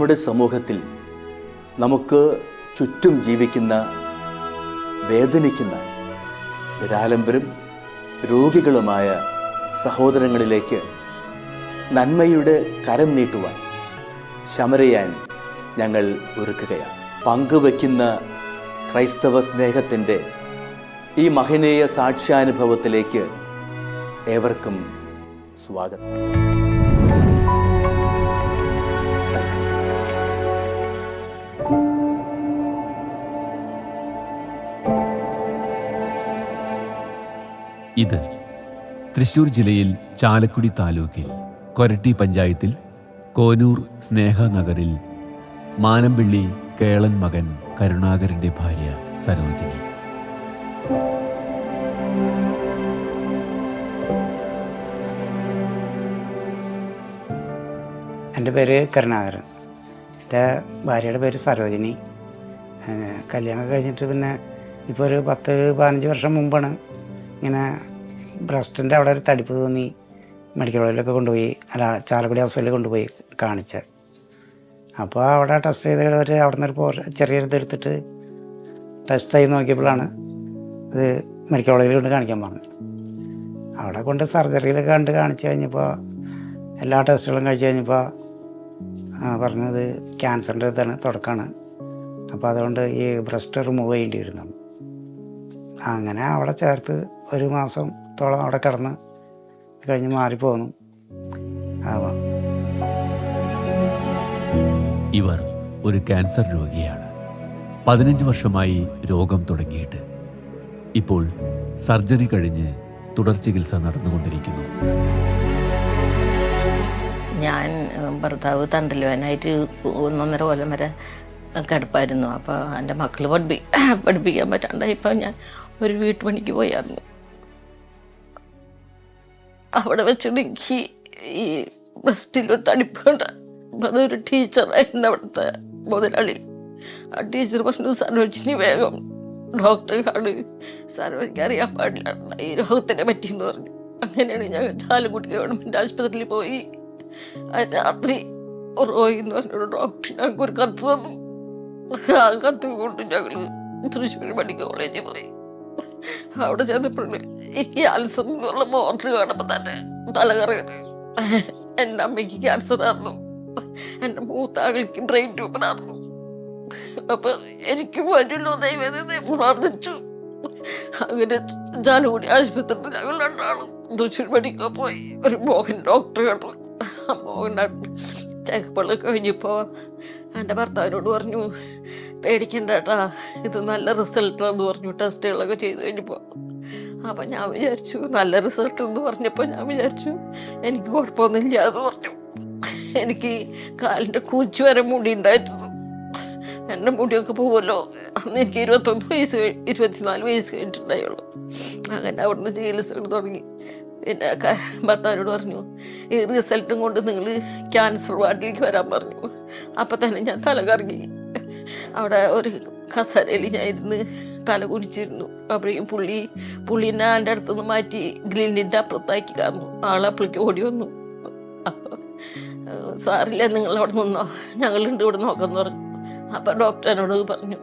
നമ്മുടെ സമൂഹത്തിൽ നമുക്ക് ചുറ്റും ജീവിക്കുന്ന, വേദനിക്കുന്ന, നിരാലംബരും രോഗികളുമായ സഹോദരങ്ങളിലേക്ക് നന്മയുടെ കരം നീട്ടുവാൻ ശമരയാൻ ഞങ്ങൾ ഒരുക്കുകയാണ്. പങ്കുവയ്ക്കുന്ന ക്രൈസ്തവ സ്നേഹത്തിൻ്റെ ഈ മഹനീയ സാക്ഷ്യാനുഭവത്തിലേക്ക് ഏവർക്കും സ്വാഗതം. ഇത് തൃശൂർ ജില്ലയിൽ ചാലക്കുടി താലൂക്കിൽ കൊരട്ടി പഞ്ചായത്തിൽ കോനൂർ സ്നേഹനഗറിൽ മാനമ്പിള്ളി കേളൻ മകൻ കരുണാകരൻ്റെ ഭാര്യ സരോജിനി. എൻ്റെ പേര് കരുണാകരൻ. എൻ്റെ ഭാര്യയുടെ പേര് സരോജിനി. കല്യാണം കഴിഞ്ഞിട്ട് പിന്നെ ഇപ്പോൾ ഒരു 10-15 വർഷം മുമ്പാണ് ഇങ്ങനെ ബ്രസ്റ്റിൻ്റെ അവിടെ ഒരു തടിപ്പ് തോന്നി മെഡിക്കൽ കോളേജിലൊക്കെ കൊണ്ടുപോയി, ചാലക്കുടി ഹോസ്പിറ്റലിൽ കൊണ്ടുപോയി കാണിച്ച്. അപ്പോൾ അവിടെ ടെസ്റ്റ് ചെയ്തവർ അവിടെ നിന്നൊരു ചെറിയൊരു ഇതെടുത്തിട്ട് ടെസ്റ്റ് ചെയ്ത് നോക്കിയപ്പോഴാണ് ഇത് മെഡിക്കൽ കോളേജിൽ കൊണ്ട് കാണിക്കാൻ പറഞ്ഞു. അവിടെ കൊണ്ട് സർജറിയിലൊക്കെ കാണിച്ച് കഴിഞ്ഞപ്പോൾ എല്ലാ ടെസ്റ്റുകളും കഴിച്ച് കഴിഞ്ഞപ്പോൾ പറഞ്ഞത് ക്യാൻസറിൻ്റെ ഇതാണ്, തുടക്കമാണ്. അപ്പോൾ അതുകൊണ്ട് ഈ ബ്രസ്റ്റ് റിമൂവ് ചെയ്യേണ്ടി വരുന്നു. അങ്ങനെ അവിടെ ചേർത്ത് 1 മാസത്തോളം അവിടെ കിടന്ന് കഴിഞ്ഞ് മാറിപ്പോന്നു. ഇവർ ഒരു ക്യാൻസർ രോഗിയാണ്. 15 വർഷമായി രോഗം തുടങ്ങിയിട്ട്. ഇപ്പോൾ സർജറി കഴിഞ്ഞ് തുടർ ചികിത്സ നടന്നുകൊണ്ടിരിക്കുന്നു. ഞാൻ ഭർത്താവ് തണ്ടലുവാനായിട്ട് 1.5 കൊല്ലം വരെ കിടപ്പായിരുന്നു. അപ്പോൾ എൻ്റെ മക്കൾ പഠിപ്പിക്കാൻ പറ്റാണ്ടായി. ഇപ്പോൾ ഞാൻ ഒരു വീട്ടുപണിക്ക് പോയായിരുന്നു. അവിടെ വെച്ചിട്ട് എനിക്ക് ഈ ബ്രസ്റ്റിലൊരു തടിപ്പ് കണ്ട. അപ്പം അതൊരു ടീച്ചറായിരുന്നു അവിടുത്തെ മുതലാളി. ആ ടീച്ചർ പറഞ്ഞു, സരോജിനി വേഗം ഡോക്ടറെ കാണു, സരോജിനിക്ക് അറിയാൻ പാടില്ല ഈ രോഗത്തിനെ പറ്റിയെന്ന് പറഞ്ഞു. അങ്ങനെയാണ് ഞങ്ങൾ ചാലക്കുടി ഗവൺമെൻറ് ആശുപത്രിയിൽ പോയി. രാത്രി റോയി എന്ന് പറഞ്ഞൊരു ഡോക്ടർ ഞങ്ങൾക്ക് ഒരു കത്ത് തന്നു. ആ കത്ത് കൊണ്ട് ഞങ്ങൾ തൃശ്ശൂർ മെഡിക്കൽ കോളേജിൽ പോയി. അവിടെ ചെന്നപ്പോഴാണ് ഈ ക്യാൻസർ എന്നുള്ള മോട്ടർ കാണുമ്പോൾ തന്നെ തലകറയാണ്. എൻ്റെ അമ്മയ്ക്ക് ക്യാൻസർ ആയിരുന്നു, എൻ്റെ മൂത്താകൾക്ക് ബ്രെയിൻ ട്യൂമറായിരുന്നു. അപ്പൊ എനിക്ക് പറ്റുള്ളൂ ദൈവത്തെ പ്രാർത്ഥിച്ചു. അങ്ങനെ ചാലക്കുടി ആശുപത്രിയിൽ ഞങ്ങൾ 2 ആളും തൃശ്ശൂർ മെഡിക്കൽ പോയി. ഒരു മോഹൻ ഡോക്ടർ കണ്ടു. മോഹൻ ഡോക്ടർ ചെക്കപ്പുകൾ കഴിഞ്ഞപ്പോൾ എൻ്റെ ഭർത്താവിനോട് പറഞ്ഞു, പേടിക്കണ്ട കേട്ടാ, ഇത് നല്ല റിസൾട്ടാന്ന് പറഞ്ഞു ടെസ്റ്റുകളൊക്കെ ചെയ്ത് കഴിഞ്ഞപ്പോൾ. അപ്പം ഞാൻ വിചാരിച്ചു, നല്ല റിസൾട്ട് എന്ന് പറഞ്ഞപ്പോൾ ഞാൻ വിചാരിച്ചു എനിക്ക് കുഴപ്പമൊന്നുമില്ല എന്ന് പറഞ്ഞു. എനിക്ക് കാലിൻ്റെ കൂച്ചു വരെ മുടി ഉണ്ടായിരുന്നു. എൻ്റെ മുടിയൊക്കെ പോകുമല്ലോ. അന്ന് എനിക്ക് 24 വയസ്സ് കഴിഞ്ഞിട്ടുണ്ടായുള്ളൂ. അങ്ങനെ അവിടുന്ന് ചികിത്സകൾ തുടങ്ങി. പിന്നെ ഭർത്താവിനോട് പറഞ്ഞു, ഈ റിസൾട്ടും കൊണ്ട് നിങ്ങൾ ക്യാൻസർ വാർഡിലേക്ക് വരാൻ പറഞ്ഞു. അപ്പം തന്നെ ഞാൻ തല കറങ്ങി. അവിടെ ഒരു കസേരയിൽ ഞാൻ ഇരുന്ന് തല കുനിച്ചിരുന്നു. അപ്പോഴേക്കും പുള്ളീനെ എൻ്റെ അടുത്തുനിന്ന് മാറ്റി ഗ്രില്ലിൻ്റെ അപ്പുറത്താക്കി കാരണം ആളപ്പോഴേക്ക് ഓടി വന്നു. അപ്പോൾ സാറില്ല, നിങ്ങളവിടെ നിന്നോ, ഞങ്ങളുണ്ട് ഇവിടെ നോക്കാമെന്ന് പറഞ്ഞു. അപ്പം ഡോക്ടർ എന്നോട് പറഞ്ഞു,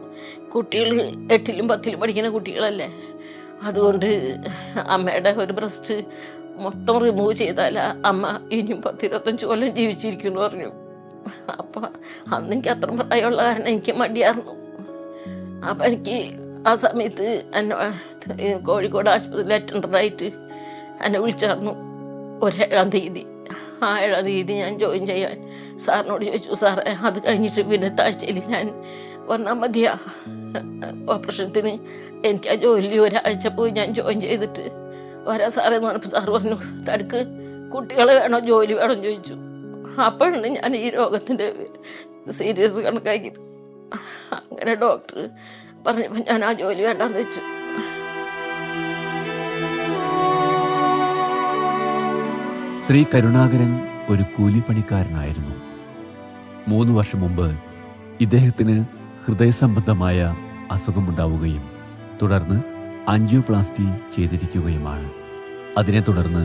കുട്ടികൾ 8ലും 10ലും പഠിക്കുന്ന കുട്ടികളല്ലേ, അതുകൊണ്ട് അമ്മയുടെ ഒരു ബ്രസ്റ്റ് മൊത്തം റിമൂവ് ചെയ്താൽ അമ്മ ഇനിയും 10-25 കൊല്ലം ജീവിച്ചിരിക്കുമെന്ന് പറഞ്ഞു. അപ്പം അന്ന് എനിക്ക് അത്ര പ്രായമുള്ള കാരണം എനിക്ക് മടിയായിരുന്നു. അപ്പം എനിക്ക് ആ സമയത്ത് എന്നെ കോഴിക്കോട് ആശുപത്രിയിൽ അറ്റൻഡറായിട്ട് എന്നെ വിളിച്ചായിരുന്നു 7-ാം തീയതി. ആ 7-ാം തീയതി ഞാൻ ജോയിൻ ചെയ്യാൻ സാറിനോട് ചോദിച്ചു, സാറേ അത് കഴിഞ്ഞിട്ട് പിന്നെ ആഴ്ചയിൽ ഞാൻ വന്നാൽ മതിയാ ഓപ്പറേഷത്തിന്? എനിക്ക് ആ ജോലി ഒരാഴ്ച പോയി ഞാൻ ജോയിൻ ചെയ്തിട്ട് വരാം സാറേ എന്ന് പറഞ്ഞപ്പോൾ സാറ് പറഞ്ഞു, തനിക്ക് കുട്ടികളെ വേണോ ജോലി വേണോ ചോദിച്ചു. അപ്പോഴാണ് ഞാൻ ഈ രോഗത്തിൻ്റെ സീരിയസ് കണക്കാക്കിയത്. അങ്ങനെ ഡോക്ടർ പറഞ്ഞപ്പോൾ ഞാൻ ആ ജോലി വേണ്ടാന്ന് വെച്ചു. ശ്രീ കരുണാകരൻ ഒരു കൂലിപ്പണിക്കാരനായിരുന്നു. 3 വർഷം മുമ്പ് ഇദ്ദേഹത്തിന് ഹൃദയസംബന്ധമായ അസുഖമുണ്ടാവുകയും തുടർന്ന് ആൻജിയോപ്ലാസ്റ്റി ചെയ്തിരിക്കുകയുമാണ്. അതിനെ തുടർന്ന്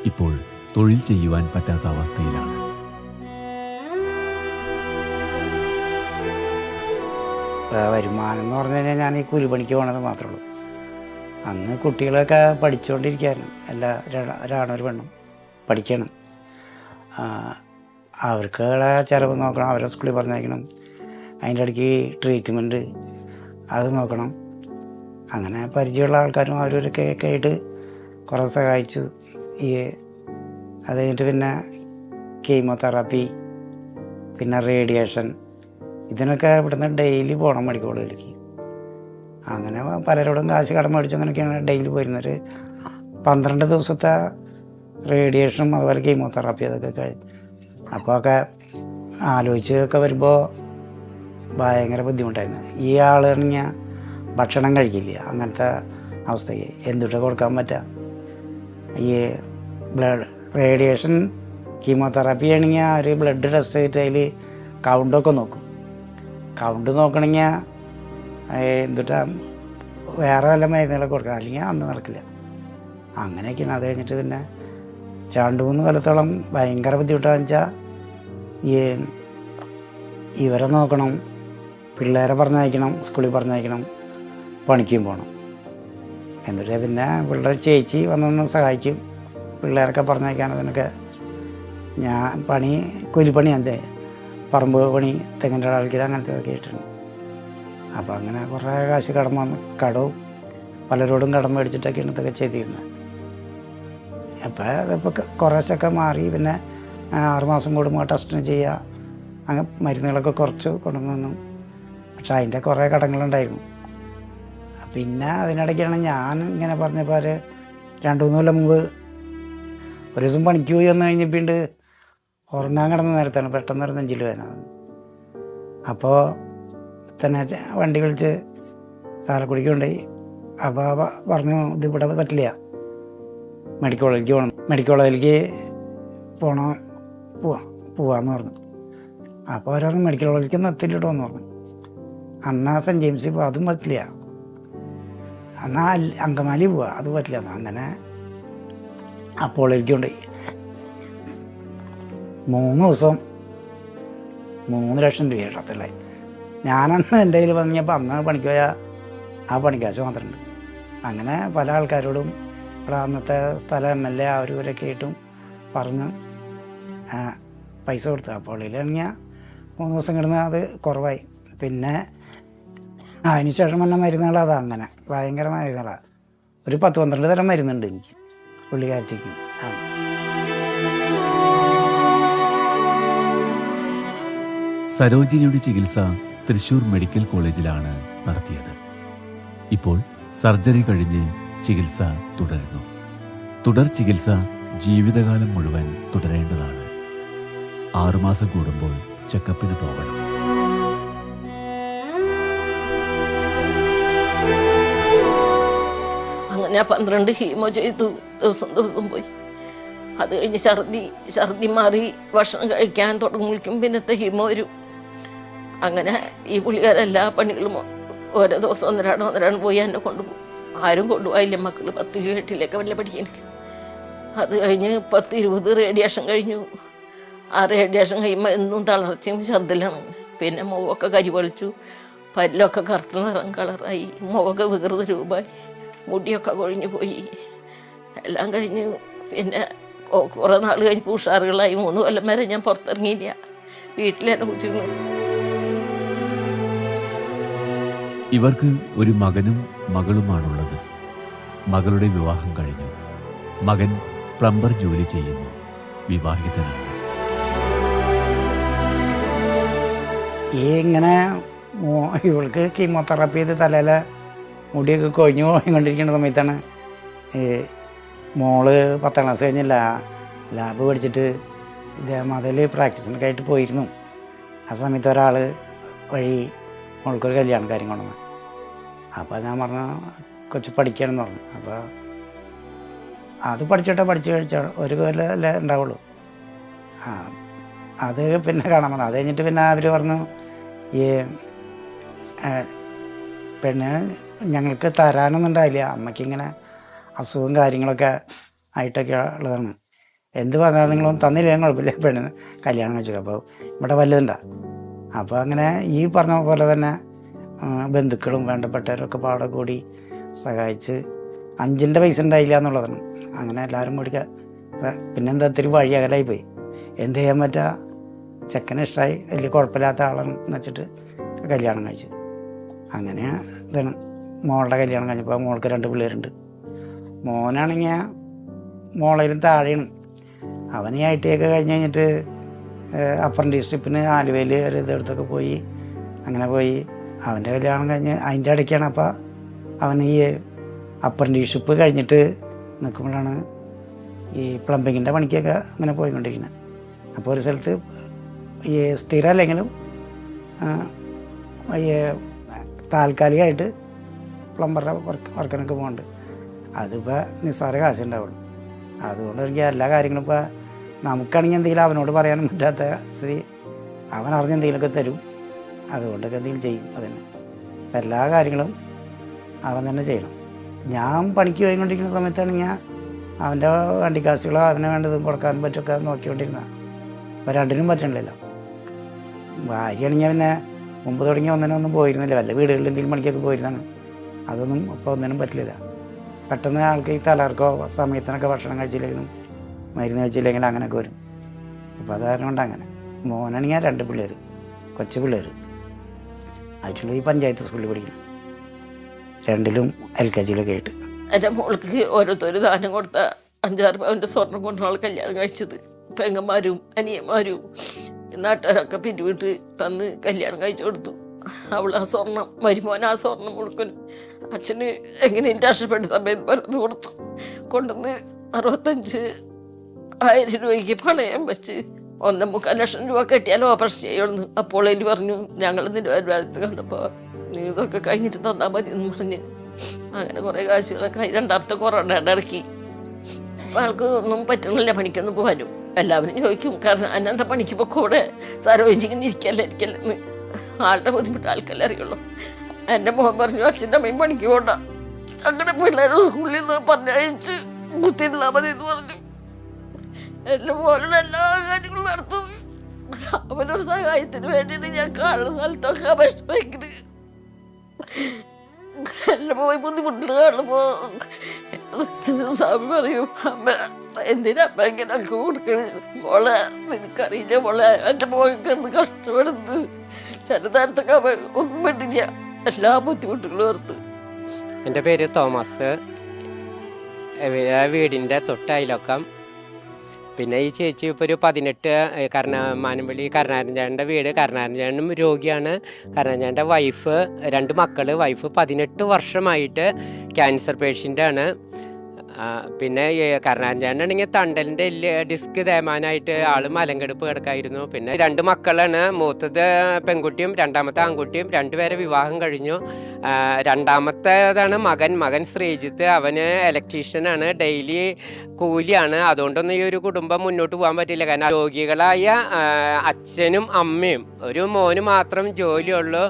ഇപ്പോൾ തൊഴിൽ ചെയ്യുവാൻ പറ്റാത്ത അവസ്ഥയിലാണ്. വരുമാനം എന്ന് പറഞ്ഞു കഴിഞ്ഞാൽ ഞാൻ ഈ കൂലിപ്പണിക്ക് പോകണത് മാത്രമേ ഉള്ളൂ. അന്ന് കുട്ടികളൊക്കെ പഠിച്ചുകൊണ്ടിരിക്കുകയായിരുന്നു. ഒരാണും ഒരു പെണ്ണും പഠിക്കണം. അവർക്കുള്ള ചിലവ് നോക്കണം, അവരെ സ്കൂളിൽ പറഞ്ഞയക്കണം, അതിൻ്റെ ഇടയ്ക്ക് ട്രീറ്റ്മെൻറ്റ് അത് നോക്കണം. അങ്ങനെ പരിചയമുള്ള ആൾക്കാരും അവരൊക്കെ ആയിട്ട് കുറേ സഹായിച്ചു. അത് കഴിഞ്ഞിട്ട് പിന്നെ കീമോതെറാപ്പി, പിന്നെ റേഡിയേഷൻ, ഇതിനൊക്കെ ഇവിടുന്ന് ഡെയിലി പോകണം മെഡിക്കൽ കോളേജിലേക്ക്. അങ്ങനെ പലരോടും കാശ് കടം മേടിച്ചു അങ്ങനെയൊക്കെയാണ് ഡെയിലി പോയിരുന്നത്. 12 ദിവസത്തെ റേഡിയേഷനും അതുപോലെ കീമോതെറാപ്പി അതൊക്കെ കഴിഞ്ഞു. അപ്പോൾ ഒക്കെ ആലോചിച്ചൊക്കെ വരുമ്പോൾ ഭയങ്കര ബുദ്ധിമുട്ടായിരുന്നു. ഈ ആളാണെങ്കിൽ ഭക്ഷണം കഴിക്കില്ല, അങ്ങനത്തെ അവസ്ഥയ്ക്ക് എന്തുട്ട് കൊടുക്കാൻ പറ്റുക. ഈ ബ്ലഡ് റേഡിയേഷൻ കീമോതെറാപ്പി ആണെങ്കിൽ അവർ ബ്ലഡ് ടെസ്റ്റ് ചെയ്തിട്ട് അതിൽ കൗണ്ടൊക്കെ നോക്കും. കൗണ്ട് നോക്കണമെങ്കിൽ എന്തുട്ടാ വേറെ വല്ല മരുന്നുകളൊക്കെ കൊടുക്കണം, അല്ലെങ്കിൽ അന്ന് നടക്കില്ല. അങ്ങനെയൊക്കെയാണ്. അത് കഴിഞ്ഞിട്ട് പിന്നെ 2-3 കൊല്ലത്തോളം ഭയങ്കര ബുദ്ധിമുട്ടാന്ന് വെച്ചാൽ ഇവരെ നോക്കണം, പിള്ളേരെ പറഞ്ഞയക്കണം, സ്കൂളിൽ പറഞ്ഞയക്കണം, പണിക്കും പോകണം. എന്നിട്ട് പിന്നെ പിള്ളേർ ചേച്ചി വന്നൊന്ന് സഹായിക്കും പിള്ളേരൊക്കെ പറഞ്ഞയക്കാനതിനൊക്കെ. ഞാൻ കൂലിപ്പണി അതെ പറമ്പ് പണി, തെങ്ങിൻ്റെ ആൾക്കാർ അങ്ങനത്തെ ഒക്കെ ഇട്ടിട്ടുണ്ട്. അപ്പോൾ അങ്ങനെ കുറേ കാശ് കടം വന്നു, കടവും പലരോടും കടം മേടിച്ചിട്ടൊക്കെയാണ് ഇതൊക്കെ ചെയ്തിരുന്നത്. അപ്പോൾ അതിപ്പോൾ കുറേശ്ശൊക്കെ മാറി. പിന്നെ 6 മാസം കൂടുമ്പോൾ ടെസ്റ്റിന് ചെയ്യുക, അങ്ങനെ മരുന്നുകളൊക്കെ കുറച്ച് കൊണ്ടുവന്നു. പക്ഷെ അതിൻ്റെ കുറേ കടങ്ങളുണ്ടായിരുന്നു. പിന്നെ അതിനിടയ്ക്കാണ് ഞാൻ ഇങ്ങനെ പറഞ്ഞപ്പോൾ ഒരു 2-3 കൊല്ലം മുമ്പ് ഒരു ദിവസം പണിക്ക് പോയി വന്നു കഴിഞ്ഞപ്പോണ്ട് ഉറങ്ങാൻ കിടന്ന നേരത്താണ് പെട്ടെന്നൊരു നെഞ്ചിൽ വേദന. അപ്പോൾ തന്നെ വണ്ടി വിളിച്ച് ചാലക്കുടിക്ക് കൊണ്ടുപോയി. അപ്പോൾ പറഞ്ഞു ഇതിവിടെ പറ്റില്ല, മെഡിക്കൽ കോളേജിലേക്ക് പോകണം, മെഡിക്കൽ കോളേജിലേക്ക് പോവാന്ന് പറഞ്ഞു. അപ്പോൾ അവരവർ മെഡിക്കൽ കോളേജിലേക്ക് ഒന്ന് എത്തിയിട്ടോ എന്ന് പറഞ്ഞു. അന്നാ സെൻറ്റ് ജെയിംസിൽ പോവാം, അതും പറ്റില്ല. എന്നാൽ അങ്കമാലി പോവാ, അത് പറ്റില്ല. അങ്ങനെ അപ്പോളേക്ക് കൊണ്ടുപോയി. 3 ദിവസം 3 ലക്ഷം രൂപ ഇടത്തില്ല. ഞാനന്ന് എൻ്റെ കയ്യിൽ പറഞ്ഞപ്പോൾ അന്ന് പണിക്ക് പോയാൽ ആ പണിക്കാശ് മാത്രമുണ്ട്. അങ്ങനെ പല ആൾക്കാരോടും ഇവിടെ അന്നത്തെ സ്ഥലം MLA അവരൊക്കെ ആയിട്ടും പറഞ്ഞു പൈസ കൊടുത്തു. അപ്പോളിലാണെങ്കിൽ 3 ദിവസം കിടന്ന് അത് കുറവായി. പിന്നെ അതിന് ശേഷം വന്ന മരുന്നുകൾ അതാ അങ്ങനെ ഭയങ്കരമായ മരുന്നുകളാണ്. ഒരു 10-12 തരം മരുന്നുണ്ട് എനിക്ക് പുള്ളിക്കാരത്തേക്ക്. സരോജിനിയുടെ ചികിത്സ തൃശൂർ മെഡിക്കൽ കോളേജിലാണ് നടത്തിയത്. ഇപ്പോൾ സർജറി കഴിഞ്ഞ് ചികിത്സ തുടരുന്നു. തുടർ ചികിത്സ ജീവിതകാലം മുഴുവൻ തുടരേണ്ടതാണ്. 6 മാസം കൂടുമ്പോൾ ചെക്കപ്പിന് പോകണം. അങ്ങനെ 12 ഹീമോ ചെയ്തു, ദിവസം പോയി. അത് കഴിഞ്ഞ് ഛർദി മാറി ഭക്ഷണം കഴിക്കാൻ തുടങ്ങുമ്പോഴേക്കും പിന്നത്തെ ഹീമോ വരും. അങ്ങനെ ഈ പുള്ളിക്കാരെല്ലാ പണികളും ഓരോ ദിവസം ഒന്നരാണ് പോയി എന്നെ കൊണ്ടുപോകും. ആരും കൊണ്ടുപോയില്ല, മക്കൾ 10 8 വല്ല പഠിക്കാൻ. അത് കഴിഞ്ഞ് 10-20 റേഡിയേഷൻ കഴിഞ്ഞു. ആ റേഡിയേഷൻ കഴിയുമ്പോൾ എന്നും തളർച്ചയും ഛർദിലാണ്. പിന്നെ മുഖമൊക്കെ കരിവളിച്ചു, പല്ലൊക്കെ കറുത്ത നിറം കളറായി, മുഖമൊക്കെ വികൃത രൂപമായി, മുടിയൊക്കെ കൊഴിഞ്ഞു പോയി. എല്ലാം കഴിഞ്ഞ് പിന്നെ കുറേ നാൾ കഴിഞ്ഞ് ഉഷാറുകളായി. 3 കൊല്ലം വരെ ഞാൻ പുറത്തിറങ്ങിയില്ല, വീട്ടിൽ തന്നെ കുത്തിരുന്നു. ഇവർക്ക് ഒരു മകനും മകളുമാണുള്ളത്. മകളുടെ വിവാഹം കഴിഞ്ഞു. മകൻ പ്ലംബർ ജോലി ചെയ്യുന്നു, വിവാഹിതനാണ്. ഇങ്ങനെ ഇവൾക്ക് കീമോതെറാപ്പി ചെയ്ത് തലയിലെ മുടിയൊക്കെ കൊഴിഞ്ഞു കൊണ്ടിരിക്കുന്ന സമയത്താണ് മോള് 10ാം ക്ലാസ് കഴിഞ്ഞില്ല ലാബ് പഠിച്ചിട്ട് ഇതേമാതിൽ പ്രാക്ടീസിനൊക്കെ ആയിട്ട് പോയിരുന്നു. ആ സമയത്ത് ഒരാൾ വഴി മോൾക്കൊരു കല്യാണം കാര്യം കൊണ്ടുവന്നു. അപ്പോൾ ഞാൻ പറഞ്ഞു കൊച്ചു പഠിക്കണമെന്ന് പറഞ്ഞു. അപ്പോൾ അത് പഠിച്ചു കഴിച്ചാൽ ഒരു കൊല്ലല്ലേ ഉണ്ടാവുള്ളൂ. അത് പിന്നെ കാണാൻ വന്നു. അത് കഴിഞ്ഞിട്ട് പിന്നെ അവർ പറഞ്ഞു ഈ പെണ്ണ് ഞങ്ങൾക്ക് തരാനൊന്നും ഉണ്ടായില്ല, അമ്മയ്ക്കിങ്ങനെ അസുഖം കാര്യങ്ങളൊക്കെ ആയിട്ടൊക്കെ ഉള്ളതാണ്. എന്ത് പറഞ്ഞാൽ നിങ്ങളൊന്നും തന്നില്ല കുഴപ്പമില്ല, പെണ്ണ് കല്യാണം കഴിച്ചു. അപ്പോൾ ഇവിടെ വലുതുണ്ടാ. അപ്പോൾ അങ്ങനെ ഈ പറഞ്ഞ പോലെ തന്നെ ബന്ധുക്കളും വേണ്ടപ്പെട്ടവരൊക്കെ പാടെ കൂടി സഹായിച്ച് 5 പൈസ ഉണ്ടായില്ല എന്നുള്ളതാണ്. അങ്ങനെ എല്ലാവരും കൂടി പിന്നെന്താ ഇത്തിരി വഴി അകലായി പോയി. എന്ത് ചെയ്യാൻ പറ്റുക, ചെക്കനെ ഇഷ്ടമായി, വലിയ കുഴപ്പമില്ലാത്ത ആളെന്ന് വെച്ചിട്ട് കല്യാണം കഴിച്ചു. അങ്ങനെ ഇതാണ് മോളുടെ കല്യാണം കഴിഞ്ഞപ്പോൾ മോൾക്ക് 2 പിള്ളേരുണ്ട്. മോനാണെങ്കിൽ മോളയിലും താഴെയാണ്. അവൻ ഈ IT ഒക്കെ കഴിഞ്ഞ് കഴിഞ്ഞിട്ട് അപ്രന്റീസ്ഷിപ്പിന് ആലുവയിൽ ഒരു ഇതെടുത്തൊക്കെ പോയി. അങ്ങനെ പോയി അവൻ്റെ കല്യാണം കഴിഞ്ഞ് അതിൻ്റെ ഇടയ്ക്കാണ്. അപ്പോൾ അവൻ ഈ അപ്രന്റീസ്ഷിപ്പ് കഴിഞ്ഞിട്ട് നിൽക്കുമ്പോഴാണ് ഈ പ്ലംബിങ്ങിൻ്റെ പണിക്കൊക്കെ അങ്ങനെ പോയിക്കൊണ്ടിരിക്കുന്നത്. അപ്പോൾ ഒരു സ്ഥലത്ത് ഈ സ്ഥിരം അല്ലെങ്കിലും ഈ താൽക്കാലികമായിട്ട് പ്ലംബറുടെ വർക്കിനൊക്കെ പോകുന്നുണ്ട്. അതിപ്പോൾ നിസ്സാര കാശുണ്ടാവുള്ളൂ. അതുകൊണ്ട് എനിക്ക് എല്ലാ കാര്യങ്ങളും ഇപ്പോൾ നമുക്കാണെങ്കിൽ എന്തെങ്കിലും അവനോട് പറയാനും പറ്റാത്ത സ്ഥിതി, അവൻ അറിഞ്ഞ എന്തെങ്കിലുമൊക്കെ തരും. അതുകൊണ്ടൊക്കെ എന്തെങ്കിലും ചെയ്യും. അതന്നെ അപ്പം എല്ലാ കാര്യങ്ങളും അവൻ തന്നെ ചെയ്യണം. ഞാൻ പണിക്ക് പോയിക്കൊണ്ടിരിക്കുന്ന സമയത്താണെങ്കിൽ അവൻ്റെ വണ്ടിക്കാശുകളോ അവന് വേണ്ടതും കൊടുക്കാൻ പറ്റുമൊക്കെ നോക്കിക്കൊണ്ടിരുന്ന. അപ്പോൾ രണ്ടിനും പറ്റണില്ലല്ലോ. ഭാര്യയാണെങ്കിൽ പിന്നെ മുമ്പ് തുടങ്ങി ഒന്നിനൊന്നും പോയിരുന്നില്ല. വല്ല വീടുകളിൽ എന്തെങ്കിലും പണിക്കൊക്കെ പോയിരുന്നാണ്. അതൊന്നും ഇപ്പോൾ ഒന്നിനും പറ്റില്ല. പെട്ടെന്ന് ആൾക്ക് ഈ തലർക്കോ സമയത്തിനൊക്കെ ഭക്ഷണം കഴിച്ചില്ലെങ്കിലും മരുന്ന് കഴിച്ചില്ലെങ്കിലും അങ്ങനെയൊക്കെ വരും. അപ്പോൾ അത് കാരണം കൊണ്ട് അങ്ങനെ. മോനാണെങ്കിൽ 2 പിള്ളേർ, കൊച്ചു പിള്ളേർ ആയിട്ടുള്ള ഈ പഞ്ചായത്ത് സ്കൂളിൽ പഠിക്കുന്നു. 2ലും LKGയിലൊക്കെ ആയിട്ട്. എൻ്റെ മോൾക്ക് ഓരോരുത്തർ ദാനം കൊടുത്ത 5-6 പവൻ്റെ സ്വർണം കൊണ്ടാണ് കല്യാണം കഴിച്ചത്. പെങ്ങന്മാരും അനിയന്മാരും നാട്ടുകാരൊക്കെ പിരിവിട്ട് തന്ന് കല്യാണം കഴിച്ചു കൊടുത്തു. അവൾ ആ സ്വർണം, മരുമോൻ ആ സ്വർണം മുഴുക്കനും അച്ഛന് എങ്ങനെയും രക്ഷപ്പെട്ട സമയത്ത് പറഞ്ഞു കൊടുത്തു. കൊണ്ടുവന്ന് 65,000 രൂപയ്ക്ക് പണയം വെച്ച് 1.25 ലക്ഷം രൂപ കെട്ടിയാൽ ഓപ്പറേഷൻ ചെയ്യണമെന്ന്. അപ്പോൾ എനിക്ക് പറഞ്ഞു, ഞങ്ങൾ നിന്റെ വരുമാനത്ത് കണ്ടപ്പോൾ നീ ഇതൊക്കെ കഴിഞ്ഞിട്ട് തന്നാൽ മതി എന്ന് പറഞ്ഞ് അങ്ങനെ കുറേ കാശുകളൊക്കെ 2ാമത്തെ കൊറോണയുടെ ഇടയ്ക്ക്. അപ്പം ആൾക്ക് ഒന്നും പറ്റണില്ല പണിക്കൊന്നും പോകാനും. എല്ലാവരും ചോദിക്കും, കാരണം അന്നത്തെ പണിക്ക് ഇപ്പോൾ കൂടെ സരോജിങ്ങനെ ഇരിക്കല്ലെന്ന്. ആളുടെ ബുദ്ധിമുട്ട് ആൾക്കല്ലേ അറിയുള്ളൂ. എൻ്റെ മോൻ പറഞ്ഞു, അച്ഛൻ്റെ അമ്മയും പണിക്ക് പോണ്ട, അങ്ങനെ പിള്ളേരും സ്കൂളിൽ നിന്ന് പറഞ്ഞയച്ച് കുത്തിരുന്നാൽ മതി എന്ന് പറഞ്ഞു. എൻ്റെ മോനുള്ള എല്ലാ കാര്യങ്ങളും നടത്തുന്നത്. അവനൊരു സഹായത്തിന് വേണ്ടിയിട്ട് ഞാൻ കാണുന്ന സ്ഥലത്തൊക്കെ അപേക്ഷ വയ്ക്കുന്നത്. എല്ലാം പോയി ബുദ്ധിമുട്ടിൽ കാണുമ്പോൾ സ്വാമി പറയും, അമ്മ എന്തിനാ അമ്മ ഇങ്ങനെയൊക്കെ കൊടുക്കണത്? മോളെ നിനക്കറിയില്ല മോളെ, എൻ്റെ മോൾക്ക് കഷ്ടപ്പെടുന്നത്. ചില നേരത്തൊക്കെ അവൻ ഒന്നും പറ്റില്ല, എല്ലാ ബുദ്ധിമുട്ടുകളും ഓർത്ത്. എൻ്റെ പേര് തോമസ്. വീടിൻ്റെ തൊട്ടയലൊക്കം. പിന്നെ ഈ ചേച്ചി ഇപ്പോൾ ഒരു 18 മാനമ്പള്ളി കരുണാരഞ്ജേട്ടൻ്റെ വീട്. കരുണാരഞ്ജേട്ടനും രോഗിയാണ്. കരുണാരഞ്ജേട്ടൻ്റെ വൈഫ്, 2 മക്കൾ. വൈഫ് 18 വർഷമായിട്ട് ക്യാൻസർ പേഷ്യൻ്റാണ്. പിന്നെ കരുണാരഞ്ജേട്ടനാണെങ്കിൽ തണ്ടലിൻ്റെ ഡിസ്ക് തേമാനായിട്ട് ആൾ മലങ്കെടുപ്പ് കിടക്കായിരുന്നു. പിന്നെ 2 മക്കളാണ്. മൂത്തത് പെൺകുട്ടിയും 2ാമത്തെ ആൺകുട്ടിയും. 2 പേരെ വിവാഹം കഴിഞ്ഞു. 2ാമത്തേതാണ് മകൻ ശ്രീജിത്ത്. അവന് ഇലക്ട്രീഷ്യനാണ്, ഡെയിലി കൂലിയാണ്. അതുകൊണ്ടൊന്നും ഈ ഒരു കുടുംബം മുന്നോട്ട് പോകാൻ പറ്റില്ല. കാരണം രോഗികളായ അച്ഛനും അമ്മയും, ഒരു മോന് മാത്രം ജോലിയുള്ളൂ.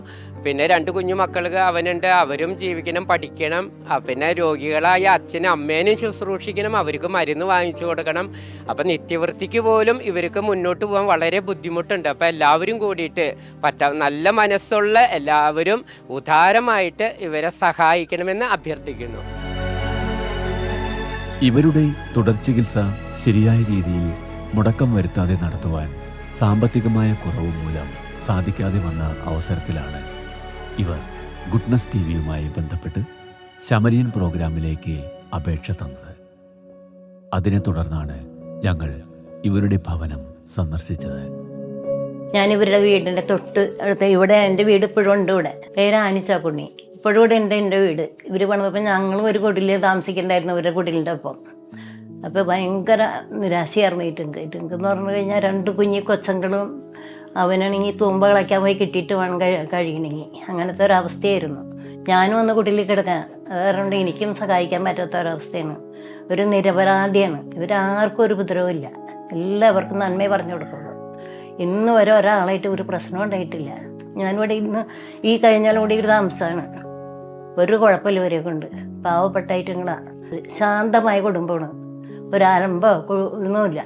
പിന്നെ 2 കുഞ്ഞു മക്കൾക്ക് അവനുണ്ട്, അവരും ജീവിക്കണം, പഠിക്കണം. പിന്നെ രോഗികളായ അച്ഛനും അമ്മേനും ശുശ്രൂഷിക്കണം, അവർക്ക് മരുന്ന് വാങ്ങിച്ചു കൊടുക്കണം. അപ്പം നിത്യവൃത്തിക്ക് പോലും ഇവർക്ക് മുന്നോട്ട് പോകാൻ വളരെ ബുദ്ധിമുട്ടുണ്ട്. അപ്പം എല്ലാവരും കൂടിയിട്ട് നല്ല മനസ്സുള്ള എല്ലാവരും ഉദാരമായിട്ട് ഇവരെ സഹായിക്കണമെന്ന് അഭ്യർത്ഥിക്കുന്നു. ഇവരുടെ തുടർ ചികിത്സ ശരിയായ രീതിയിൽ മുടക്കം വരുത്താതെ നടത്തുവാൻ സാമ്പത്തികമായ കുറവ് മൂലം സാധിക്കാതെ വന്ന അവസരത്തിലാണ് ഇവർ ഗുഡ്നസ് ടിവിയുമായി ബന്ധപ്പെട്ട് ശമരിയൻ പ്രോഗ്രാമിലേക്ക് അപേക്ഷ തന്നത്. അതിനെ തുടർന്നാണ് ഞങ്ങൾ ഇവരുടെ ഭവനം സന്ദർശിച്ചത്. ഞാൻ ഇവരുടെ വീടിൻ്റെ തൊട്ട് അടുത്ത്, ഇവിടെ എൻ്റെ വീട് ഇപ്പോഴും ഉണ്ട്. ഇവിടെ പേര് ആനിസാക്കുണ്ണി. ഇപ്പോഴും ഇവിടെ ഉണ്ട് എൻ്റെ വീട്. ഇവർ പണിതപ്പോൾ ഞങ്ങളും ഒരു കുടിലിൽ താമസിക്കണ്ടായിരുന്നു ഇവരുടെ കുടിലിൻ്റെ ഒപ്പം. അപ്പോൾ ഭയങ്കര നിരാശയായിരുന്നു ഇറ്റെന്ന് പറഞ്ഞു കഴിഞ്ഞാൽ 2 കുഞ്ഞി കൊച്ചങ്ങളും അവനാണെങ്കിൽ തൂമ്പ കളയ്ക്കാൻ പോയി കിട്ടിയിട്ട് വേണം കഴിയണമെങ്കിൽ. അങ്ങനത്തെ ഒരവസ്ഥയായിരുന്നു. ഞാനും ഒന്ന് കുട്ടിയിൽ കിടക്കാൻ അതുകൊണ്ട് എനിക്കും സഹായിക്കാൻ പറ്റാത്ത ഒരവസ്ഥയാണ്. ഒരു നിരപരാധിയാണ്. ഇവരാർക്കും ഒരു ഉപദ്രവമില്ല, എല്ലാവർക്കും നന്മയെ പറഞ്ഞു കൊടുക്കുള്ളൂ. ഇന്ന് വരെ ഒരാളായിട്ട് ഒരു പ്രശ്നം ഉണ്ടായിട്ടില്ല. ഞാനിവിടെ ഇന്ന് ഈ കഴിഞ്ഞാലൂടെ ഒരു താമസമാണ്. ഒരു കുഴപ്പമില്ല ഇവരെ കൊണ്ട്. പാവപ്പെട്ട ഐറ്റങ്ങളാണ്. ശാന്തമായ കുടുംബമാണ്. ഒരാരംഭോ ഒന്നുമില്ല.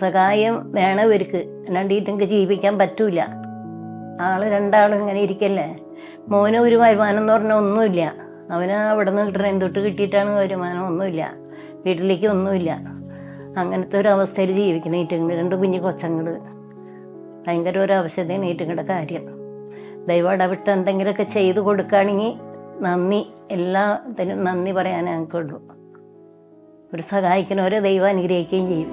സഹായം വേണം ഇവർക്ക്, അല്ലാണ്ട് ഇതെങ്കിൽ ജീവിക്കാൻ പറ്റൂല. 2 ആളും ഇങ്ങനെ ഇരിക്കല്ലേ. മോന് ഒരു വരുമാനം എന്ന് പറഞ്ഞാൽ ഒന്നുമില്ല. അവന് അവിടെ നിന്ന് കിട്ടണ എന്തൊട്ട് കിട്ടിയിട്ടാണ് വരുമാനം, ഒന്നുമില്ല. വീട്ടിലേക്ക് ഒന്നുമില്ല. അങ്ങനത്തെ ഒരു അവസ്ഥയിൽ ജീവിക്കണം ഈറ്റങ്ങൾ. 2 കുഞ്ഞു കൊച്ചങ്ങൾ. ഭയങ്കര ഒരു അവശതയാണ് ഈറ്റങ്ങളുടെ കാര്യം. ദൈവം ഇടപെട്ട് എന്തെങ്കിലുമൊക്കെ ചെയ്ത് കൊടുക്കുകയാണെങ്കിൽ നന്ദി, എല്ലാത്തിനും നന്ദി പറയാനേ ഞങ്ങൾക്കുള്ളൂ. ഒരു സഹായിക്കുന്നവരെ ദൈവം അനുഗ്രഹിക്കുകയും ചെയ്യും.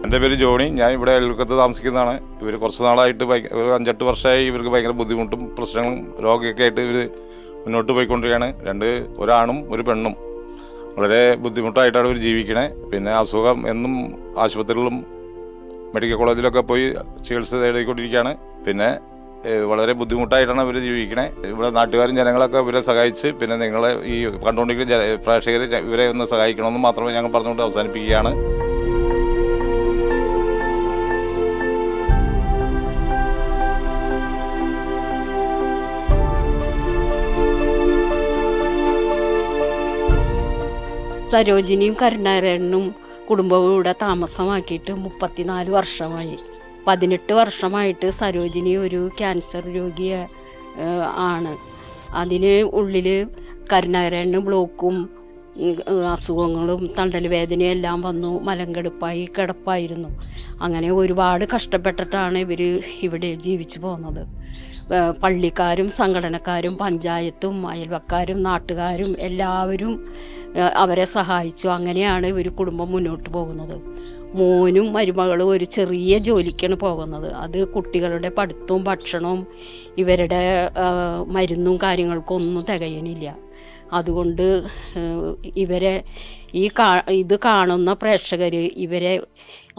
എൻ്റെ പേര് ജോണി. ഞാൻ ഇവിടെ അയൽവക്കത്ത് താമസിക്കുന്നതാണ്. ഇവർ കുറച്ച് നാളായിട്ട് ഒരു 5-8 വർഷമായി ഇവർക്ക് ഭയങ്കര ബുദ്ധിമുട്ടും പ്രശ്നങ്ങളും രോഗമൊക്കെ ആയിട്ട് ഇവർ മുന്നോട്ട് പോയിക്കൊണ്ടിരിക്കുകയാണ്. ഒരാണും ഒരു പെണ്ണും. വളരെ ബുദ്ധിമുട്ടായിട്ടാണ് ഇവർ ജീവിക്കണേ. പിന്നെ അസുഖം എന്നും ആശുപത്രികളിലും മെഡിക്കൽ കോളേജിലൊക്കെ പോയി ചികിത്സ തേടിക്കൊണ്ടിരിക്കുകയാണ്. പിന്നെ വളരെ ബുദ്ധിമുട്ടായിട്ടാണ് ഇവർ ജീവിക്കണേ. ഇവിടെ നാട്ടുകാരും ജനങ്ങളൊക്കെ ഇവരെ സഹായിച്ച്, പിന്നെ നിങ്ങളെ ഈ കണ്ടുകൊണ്ടിരിക്കുന്ന പ്രേക്ഷകർ ഇവരെ ഒന്ന് സഹായിക്കണമെന്ന് മാത്രമേ ഞങ്ങൾ പറഞ്ഞുകൊണ്ട് അവസാനിപ്പിക്കുകയാണ്. സരോജിനിയും കരുണാകരനും കുടുംബവും ഇവിടെ താമസമാക്കിയിട്ട് 34 വർഷമായി. 18 വർഷമായിട്ട് സരോജിനി ഒരു ക്യാൻസർ രോഗിയെ ആണ്. അതിന് ഉള്ളിൽ കരുണാകരന് ബ്ലോക്കും അസുഖങ്ങളും തണ്ടൽ വേദനയും എല്ലാം വന്നു. മലങ്കടുപ്പായി കിടപ്പായിരുന്നു. അങ്ങനെ ഒരുപാട് കഷ്ടപ്പെട്ടിട്ടാണ് ഇവർ ഇവിടെ ജീവിച്ചു പോകുന്നത്. പള്ളിക്കാരും സംഘടനക്കാരും പഞ്ചായത്തും അയൽവക്കാരും നാട്ടുകാരും എല്ലാവരും അവരെ സഹായിച്ചു. അങ്ങനെയാണ് ഇവർ കുടുംബം മുന്നോട്ട് പോകുന്നത്. മോനും മരുമകളും ഒരു ചെറിയ ജോലിക്കാണ് പോകുന്നത്. അത് കുട്ടികളുടെ പഠിത്തവും ഭക്ഷണവും ഇവരുടെ മരുന്നും കാര്യങ്ങൾക്കൊന്നും തികയണില്ല. അതുകൊണ്ട് ഇവരെ ഇത് കാണുന്ന പ്രേക്ഷകർ ഇവരെ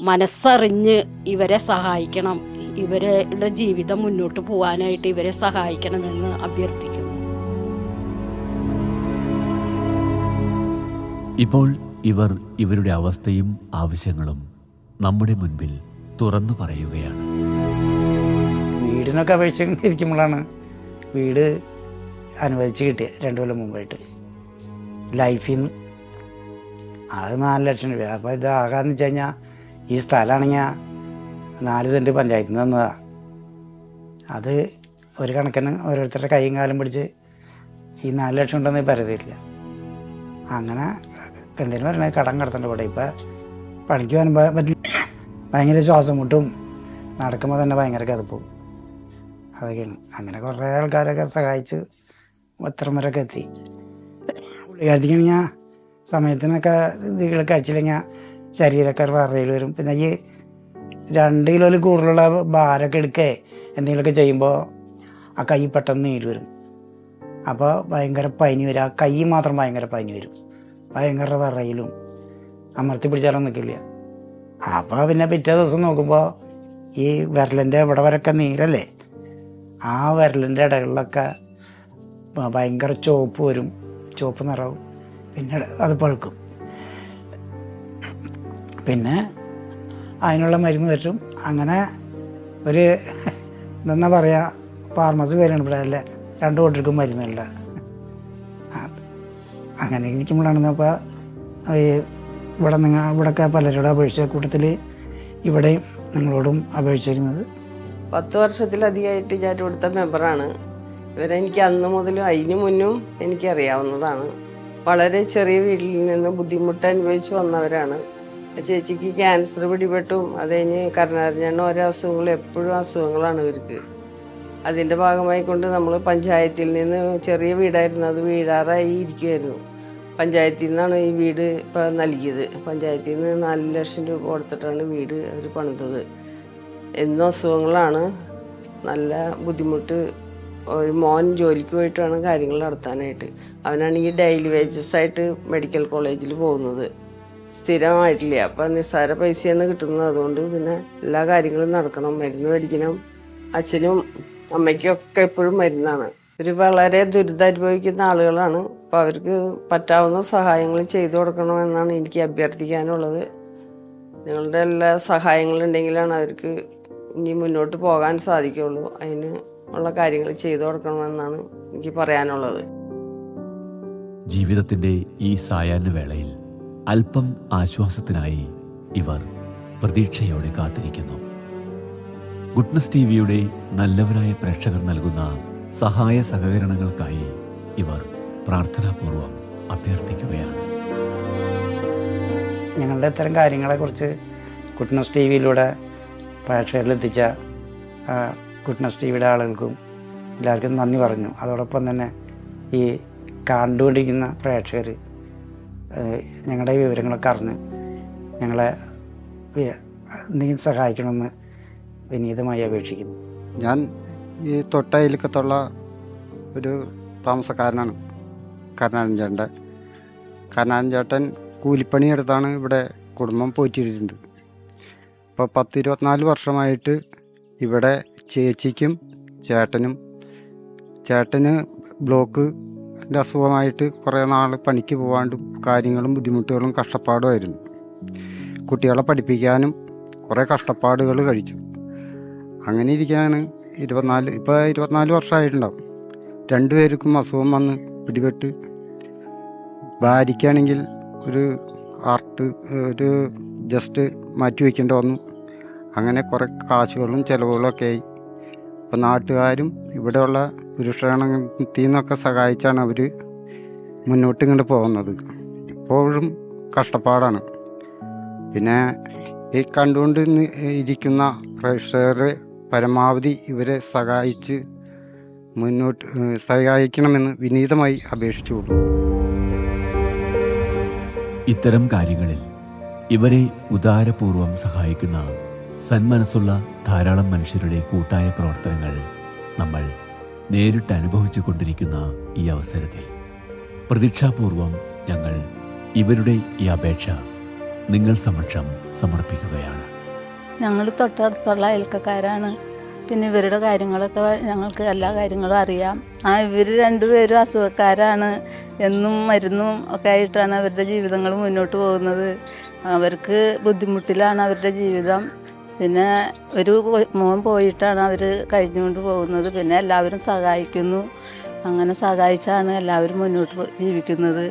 മനസ്സറിഞ്ഞ് ഇവരെ സഹായിക്കണം. ഇവരുടെ ജീവിതം മുന്നോട്ട് പോകാനായിട്ട് ഇവരെ സഹായിക്കണമെന്ന് അഭ്യർത്ഥിക്കുന്നു. ഇപ്പോൾ ഇവർ ഇവരുടെ അവസ്ഥയും ആവശ്യങ്ങളും നമ്മുടെ മുൻപിൽ തുറന്നു പറയുകയാണ്. വീടിനൊക്കെ അപേക്ഷിച്ചിരിക്കുമ്പോഴാണ് വീട് അനുവദിച്ച് കിട്ടിയത് 2 കൊല്ലം മുമ്പായിട്ട് ലൈഫിൽ നിന്ന്. അത് 4 ലക്ഷം രൂപ. അപ്പോൾ ഇത് ആകാന്ന് വെച്ച് കഴിഞ്ഞാൽ ഈ സ്ഥലമാണെങ്കിൽ 4 സെൻറ്റ് പഞ്ചായത്തിൽ നിന്ന് തന്നതാണ്. അത് ഒരു കണക്കിന് ഓരോരുത്തരുടെ കൈയും കാലം പിടിച്ച് ഈ 4 ലക്ഷം ഉണ്ടെന്ന് പരതിയില്ല. അങ്ങനെ എന്തെങ്കിലും പറഞ്ഞാൽ കടം കടത്തേണ്ട കൂടെ ഇപ്പം പണിക്ക് പോകാൻ പറ്റില്ല. ഭയങ്കര ശ്വാസം മുട്ടും, നടക്കുമ്പോൾ തന്നെ ഭയങ്കര കതപ്പും അതൊക്കെയാണ്. അങ്ങനെ കുറേ ആൾക്കാരൊക്കെ സഹായിച്ച് ഇത്രയും വരെയൊക്കെ എത്തി. പുള്ളിക്കാരത്തിക്കാണെങ്കിൽ സമയത്തിനൊക്കെ ഇതികൾ കഴിച്ചില്ലെങ്കിൽ ശരീരക്കാർ പറയിൽ വരും. പിന്നെ ഈ 2 കിലോയിൽ കൂടുതലുള്ള ഭാരമൊക്കെ എടുക്കേ എന്തെങ്കിലുമൊക്കെ ചെയ്യുമ്പോൾ ആ കൈ പെട്ടെന്ന് നീര് വരും. അപ്പോൾ ഭയങ്കര പനി വരും. ആ കൈ മാത്രം ഭയങ്കര പനി വരും. ഭയങ്കര വിറയിലും അമർത്തി പിടിച്ചാലും നിൽക്കില്ല. അപ്പോൾ പിന്നെ പിറ്റേ ദിവസം നോക്കുമ്പോൾ ഈ വിരലിൻ്റെ ഇവിടെ വരൊക്കെ നീരല്ലേ, ആ വിരലിൻ്റെ ഇടകളിലൊക്കെ ഭയങ്കര ചുവപ്പ് വരും, ചുവപ്പ് നിറവും. പിന്നെ അത് പഴുക്കും. പിന്നെ അതിനുള്ള മരുന്ന് പറ്റും. അങ്ങനെ ഒരു എന്താ പറയുക, ഫാർമസി പേരാണ് ഇവിടെ. അല്ലേ 2 കൂട്ടർക്കും മരുന്നുണ്ട്. അങ്ങനെ ഇരിക്കുമ്പോഴാണ് അപ്പോൾ ഇവിടെയൊക്കെ പലരോടും അപേക്ഷിച്ച കൂട്ടത്തിൽ ഇവിടെയും നിങ്ങളോടും അപേക്ഷിച്ചിരുന്നത്. 10 വർഷത്തിലധികമായിട്ട് ഞാൻ ഇവിടുത്തെ മെമ്പറാണ്. ഇവരെനിക്ക് അന്ന് മുതലും അതിന് മുന്നും എനിക്കറിയാവുന്നതാണ്. വളരെ ചെറിയ വീട്ടിൽ നിന്ന് ബുദ്ധിമുട്ട് അനുഭവിച്ച് വന്നവരാണ്. ചേച്ചിക്ക് ക്യാൻസർ പിടിപെട്ടും അത് കഴിഞ്ഞ് കരുണാകരൻ ഓരോ അസുഖങ്ങളും എപ്പോഴും അസുഖങ്ങളാണ് ഇവർക്ക്. അതിൻ്റെ ഭാഗമായി കൊണ്ട് നമ്മൾ പഞ്ചായത്തിൽ നിന്ന് ചെറിയ വീടായിരുന്നു, അത് വീടാറായി ഇരിക്കുമായിരുന്നു. പഞ്ചായത്തിൽ നിന്നാണ് ഈ വീട് ഇപ്പോൾ നൽകിയത്. പഞ്ചായത്തിൽ നിന്ന് 4 ലക്ഷം രൂപ കൊടുത്തിട്ടാണ് വീട് അവർ പണിതത്. എന്നും അസുഖങ്ങളാണ്, നല്ല ബുദ്ധിമുട്ട്. ഒരു മോൻ ജോലിക്ക് പോയിട്ടാണ് കാര്യങ്ങൾ നടത്താനായിട്ട്. അവനാണെങ്കിൽ ഡെയിലി വേജസ് ആയിട്ട് മെഡിക്കൽ കോളേജിൽ പോകുന്നത്, സ്ഥിരമായിട്ടില്ല. അപ്പം നിസ്സാര പൈസയാണ് കിട്ടുന്നത്. അതുകൊണ്ട് പിന്നെ എല്ലാ കാര്യങ്ങളും നടക്കണം, മരുന്ന് മേടിക്കണം. അച്ഛനും അമ്മയ്ക്കും ഒക്കെ എപ്പോഴും മരുന്നാണ്. ഇവർ വളരെ ദുരിതമനുഭവിക്കുന്ന ആളുകളാണ്. അപ്പോൾ അവർക്ക് പറ്റാവുന്ന സഹായങ്ങൾ ചെയ്തു കൊടുക്കണമെന്നാണ് എനിക്ക് അഭ്യർത്ഥിക്കാനുള്ളത്. നിങ്ങളുടെ എല്ലാ സഹായങ്ങളുണ്ടെങ്കിലാണ് അവർക്ക് ഇനി മുന്നോട്ട് പോകാൻ സാധിക്കുള്ളൂ. അതിന് ഉള്ള കാര്യങ്ങൾ ചെയ്തു കൊടുക്കണമെന്നാണ് എനിക്ക് പറയാനുള്ളത്. ജീവിതത്തിൻ്റെ ഈ സായാഹ്ന വേളയിൽ അല്പം ആശ്വാസത്തിനായി ഇവർ പ്രതീക്ഷയോടെ കാത്തിരിക്കുന്നു. ഗുഡ്നസ് ടിവിയുടെ നല്ലവരായ പ്രേക്ഷകർ നൽകുന്ന സഹായ സഹകരണങ്ങൾക്കായി ഇവർ പ്രാർത്ഥനാപൂർവം അഭ്യർത്ഥിക്കുകയാണ്. ഞങ്ങളുടെ ഇത്തരം കാര്യങ്ങളെക്കുറിച്ച് ഗുഡ്നസ് ടി വിയിലൂടെ പ്രേക്ഷകരിലെത്തിച്ച ഗുഡ്നസ് ടി വിയുടെ ആളുകൾക്കും എല്ലാവർക്കും നന്ദി പറഞ്ഞു. അതോടൊപ്പം തന്നെ ഈ കണ്ടുകൊണ്ടിരിക്കുന്ന പ്രേക്ഷകർ ഞങ്ങളുടെ വിവരങ്ങളൊക്കെ അറിഞ്ഞ് ഞങ്ങളെ എന്തെങ്കിലും സഹായിക്കണമെന്ന് വിനീതമായി അപേക്ഷിക്കുന്നു. ഞാൻ ഈ തൊട്ടയൽക്കത്തുള്ള ഒരു താമസക്കാരനാണ്. കരുണാകരൻ ചേട്ടൻ്റെ. കരുണാകരൻ ചേട്ടൻ കൂലിപ്പണിയെടുത്താണ് ഇവിടെ കുടുംബം പോറ്റിയിട്ടുണ്ട്. ഇപ്പോൾ 10-24 വർഷമായിട്ട് ഇവിടെ ചേച്ചിക്കും ചേട്ടന് ബ്ലോക്കിൻ്റെ അസുഖമായിട്ട് കുറേ നാൾ പണിക്ക് പോകാണ്ടും കാര്യങ്ങളും ബുദ്ധിമുട്ടുകളും കഷ്ടപ്പാടുമായിരുന്നു. കുട്ടികളെ പഠിപ്പിക്കാനും കുറേ കഷ്ടപ്പാടുകൾ കഴിച്ചു. അങ്ങനെ ഇരിക്കുകയാണ് 24 വർഷമായിട്ടുണ്ടാവും. 2 പേർക്കും അസുഖം വന്ന് പിടിപെട്ട്, ഭാര്യയ്ക്കാണെങ്കിൽ ഒരു ജസ്റ്റ് മാറ്റി വയ്ക്കേണ്ടി വന്നു. അങ്ങനെ കുറേ കാശുകളും ചിലവുകളൊക്കെ ആയി. ഇപ്പോൾ നാട്ടുകാരും ഇവിടെയുള്ള പുരുഷഗണത്തിൽ നിന്നൊക്കെ സഹായിച്ചാണ് അവർ മുന്നോട്ട് ഇങ്ങോട്ട് പോകുന്നത്. ഇപ്പോഴും കഷ്ടപ്പാടാണ്. പിന്നെ ഈ കണ്ടുകൊണ്ട് ഇരിക്കുന്ന പ്രേക്ഷകരെ പരമാവധി ഇവരെ സഹായിക്കണമെന്ന് വിനീതമായി അപേക്ഷിച്ചുകൊള്ളു. ഇത്തരം കാര്യങ്ങളിൽ ഇവരെ ഉദാരപൂർവം സഹായിക്കുന്ന സന്മനസ്സുള്ള ധാരാളം മനുഷ്യരുടെ കൂട്ടായ പ്രവർത്തനങ്ങൾ നമ്മൾ നേരിട്ട് അനുഭവിച്ചു കൊണ്ടിരിക്കുന്ന ഈ അവസരത്തിൽ പ്രതീക്ഷാപൂർവം ഞങ്ങൾ ഇവരുടെ ഈ അപേക്ഷ നിങ്ങൾ സമക്ഷം സമർപ്പിക്കുകയാണ്. ഞങ്ങൾ തൊട്ടടുത്തുള്ള അയൽക്കാരാണ്. പിന്നെ ഇവരുടെ കാര്യങ്ങളൊക്കെ ഞങ്ങൾക്ക് എല്ലാ കാര്യങ്ങളും അറിയാം. ഇവർ 2 പേരും അസുഖക്കാരാണ്. എന്നും മരുന്നും ഒക്കെ ആയിട്ടാണ് അവരുടെ ജീവിതങ്ങൾ മുന്നോട്ട് പോകുന്നത്. അവർക്ക് ബുദ്ധിമുട്ടിലാണ് അവരുടെ ജീവിതം. പിന്നെ ഒരു മോൻ പോയിട്ടാണ് അവർ കഴിഞ്ഞുകൊണ്ട് പോകുന്നത്. പിന്നെ എല്ലാവരും സഹായിക്കുന്നു. അങ്ങനെ സഹായിച്ചാണ് എല്ലാവരും മുന്നോട്ട് ജീവിക്കുന്നത്.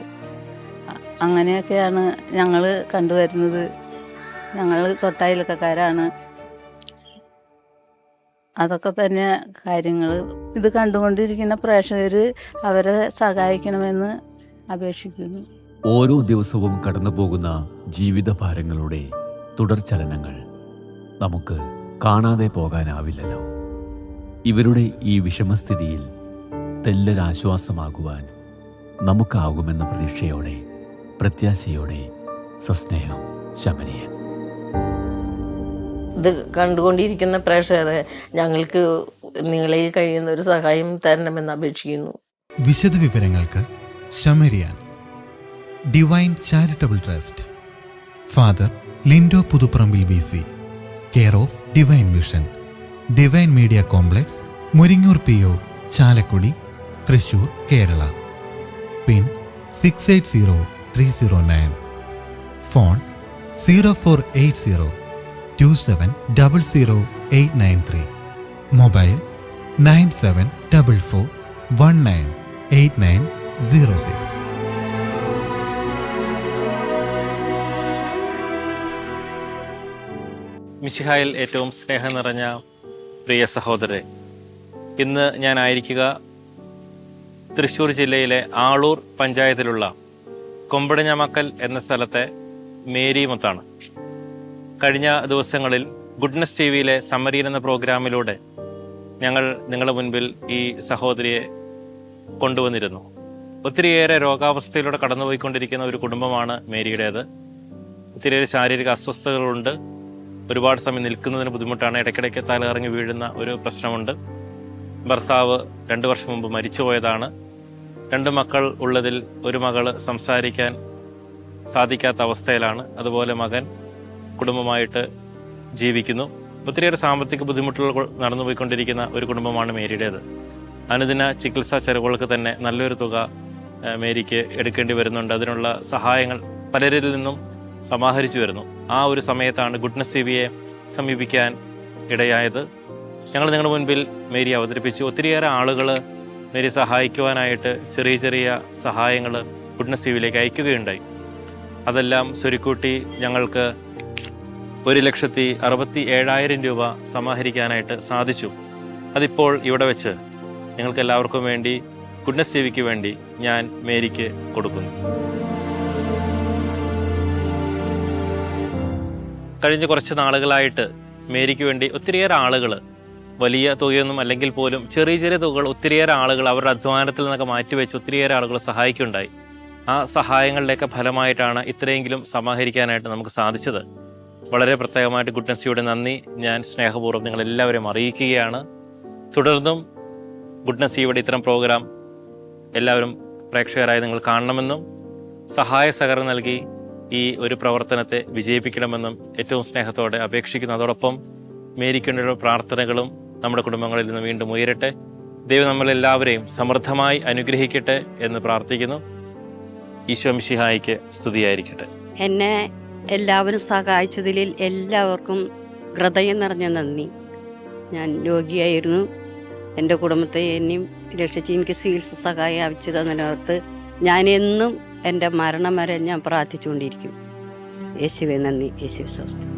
അങ്ങനെയൊക്കെയാണ് ഞങ്ങൾ കണ്ടുവരുന്നത്. ഞങ്ങൾ തൊട്ടയൽക്കാരാണ്. അതൊക്കെ തന്നെ കാര്യങ്ങൾ. ഇത് കണ്ടുകൊണ്ടിരിക്കുന്ന പ്രേക്ഷകർ അവരെ സഹായിക്കണമെന്ന് അപേക്ഷിക്കുന്നു. ഓരോ ദിവസവും കടന്നു പോകുന്ന ജീവിതഭാരങ്ങളുടെ തുടർചലനങ്ങൾ നമുക്ക് കാണാതെ പോകാനാവില്ലല്ലോ. ഇവരുടെ ഈ വിഷമസ്ഥിതിയിൽ തെല്ലൊരാശ്വാസമാകുവാൻ നമുക്കാകുമെന്ന പ്രതീക്ഷയോടെ, പ്രത്യാശയോടെ സസ്നേഹം ശമനിയൻ. ഇത് കണ്ടുകൊണ്ടിരിക്കുന്ന പ്രേക്ഷകരെ ഞങ്ങൾക്ക് നിങ്ങളിൽ കഴിയുന്ന ഒരു സഹായം തരണമെന്ന് അപേക്ഷിക്കുന്നു. വിശദ വിവരങ്ങൾക്ക് Samarian divine charitable trust, father Lindo Puthuparambil VC, care of divine mission, divine media complex, Muringoor PO, Chalakudy, Thrissur, Kerala. Pin 680309. Phone 048027000893. Mobile 9744198906. മിശിഹായിൽ ഏറ്റവും സ്നേഹം നിറഞ്ഞ പ്രിയ സഹോദരരെ, ഇന്ന് ഞാനായിരിക്കുക തൃശ്ശൂർ ജില്ലയിലെ ആളൂർ പഞ്ചായത്തിലുള്ള കൊമ്പടിഞ്ഞമക്കൽ എന്ന സ്ഥലത്തെ മേരിമുത്താണ്. കഴിഞ്ഞ ദിവസങ്ങളിൽ ഗുഡ്നസ് TVയിലെ സമ്മരീൻ എന്ന പ്രോഗ്രാമിലൂടെ ഞങ്ങൾ നിങ്ങളുടെ മുൻപിൽ ഈ സഹോദരിയെ കൊണ്ടുവന്നിരുന്നു. ഒത്തിരിയേറെ രോഗാവസ്ഥയിലൂടെ കടന്നുപോയിക്കൊണ്ടിരിക്കുന്ന ഒരു കുടുംബമാണ് മേരിയുടേത്. ഒത്തിരിയേറെ ശാരീരിക അസ്വസ്ഥതകളുണ്ട്. ഒരുപാട് സമയം നിൽക്കുന്നതിന് ബുദ്ധിമുട്ടാണ്. ഇടയ്ക്കിടയ്ക്ക് തലകറങ്ങി വീഴുന്ന ഒരു പ്രശ്നമുണ്ട്. ഭർത്താവ് 2 വർഷം മുമ്പ് മരിച്ചുപോയതാണ്. 2 മക്കൾ ഉള്ളതിൽ ഒരു മകള് സംസാരിക്കാൻ സാധിക്കാത്ത അവസ്ഥയിലാണ്. അതുപോലെ മകൻ കുടുംബമായിട്ട് ജീവിക്കുന്നു. ഒത്തിരിയേറെ സാമ്പത്തിക ബുദ്ധിമുട്ടുകൾ നടന്നുപോയിക്കൊണ്ടിരിക്കുന്ന ഒരു കുടുംബമാണ് മേരിയുടേത്. അനുദിന ചികിത്സാ ചെലവുകൾക്ക് തന്നെ നല്ലൊരു തുക മേരിക്ക് എടുക്കേണ്ടി വരുന്നുണ്ട്. അതിനുള്ള സഹായങ്ങൾ പലരിൽ നിന്നും സമാഹരിച്ചു വരുന്നു. ആ ഒരു സമയത്താണ് ഗുഡ്നസ് TVയെ സമീപിക്കാൻ ഇടയായത്. ഞങ്ങൾ നിങ്ങളുടെ മുൻപിൽ മേരി അവതരിപ്പിച്ചു. ഒത്തിരിയേറെ ആളുകൾ മേരി സഹായിക്കുവാനായിട്ട് ചെറിയ ചെറിയ സഹായങ്ങൾ ഗുഡ്നസ് ടിവിയിലേക്ക് അയക്കുകയുണ്ടായി. അതെല്ലാം സ്വരുക്കൂട്ടി ഞങ്ങൾക്ക് 1,67,000 രൂപ സമാഹരിക്കാനായിട്ട് സാധിച്ചു. അതിപ്പോൾ ഇവിടെ വെച്ച് നിങ്ങൾക്ക് എല്ലാവർക്കും വേണ്ടി ഗുഡ്നസ് ടിവിക്ക് വേണ്ടി ഞാൻ മേരിക്ക് കൊടുക്കുന്നു. കഴിഞ്ഞ കുറച്ച് നാളുകളായിട്ട് മേരിക്ക് വേണ്ടി ഒത്തിരിയേറെ ആളുകൾ, വലിയ തുകയൊന്നും അല്ലെങ്കിൽ പോലും ചെറിയ ചെറിയ തുകകൾ ഒത്തിരിയേറെ ആളുകൾ അവരുടെ അധ്വാനത്തിൽ നിന്നൊക്കെ മാറ്റിവെച്ച് ഒത്തിരിയേറെ ആളുകൾ സഹായിക്കുകയുണ്ടായി. ആ സഹായങ്ങളുടെയൊക്കെ ഫലമായിട്ടാണ് ഇത്രയെങ്കിലും സമാഹരിക്കാനായിട്ട് നമുക്ക് സാധിച്ചത്. വളരെ പ്രത്യേകമായിട്ട് ഗുഡ്നസ് ടിവിയുടെ നന്ദി ഞാൻ സ്നേഹപൂർവ്വം നിങ്ങളെല്ലാവരെയും അറിയിക്കുകയാണ്. തുടർന്നും ഗുഡ്നസ് ടിവിയുടെ ഇത്തരം പ്രോഗ്രാം എല്ലാവരും പ്രേക്ഷകരായി നിങ്ങൾ കാണണമെന്നും സഹായ സഹകരണം നൽകി ഈ ഒരു പ്രവർത്തനത്തെ വിജയിപ്പിക്കണമെന്നും ഏറ്റവും സ്നേഹത്തോടെ അപേക്ഷിക്കുന്നു. അതോടൊപ്പം മേരിക്കുള്ള പ്രാർത്ഥനകളും നമ്മുടെ കുടുംബങ്ങളിൽ നിന്ന് വീണ്ടും ഉയരട്ടെ. ദൈവം നമ്മളെല്ലാവരെയും സമൃദ്ധമായി അനുഗ്രഹിക്കട്ടെ എന്ന് പ്രാർത്ഥിക്കുന്നു. ഈശോ മിശിഹായിക്ക് സ്തുതിയായിരിക്കട്ടെ. എന്നെ എല്ലാവരും സഹായിച്ചതിൽ എല്ലാവർക്കും ഹൃദയം നിറഞ്ഞ നന്ദി. ഞാൻ രോഗിയായിരുന്നു. എൻ്റെ കുടുംബത്തെ എന്നെയും രക്ഷിച്ച് എനിക്ക് ചികിത്സ സഹായം ആവശ്യം തന്നതിനകത്ത് ഞാൻ എന്നും എൻ്റെ മരണം വരെ ഞാൻ പ്രാർത്ഥിച്ചുകൊണ്ടിരിക്കും. യേശുവേ നന്ദി, യേശുവേ സ്തോത്രം.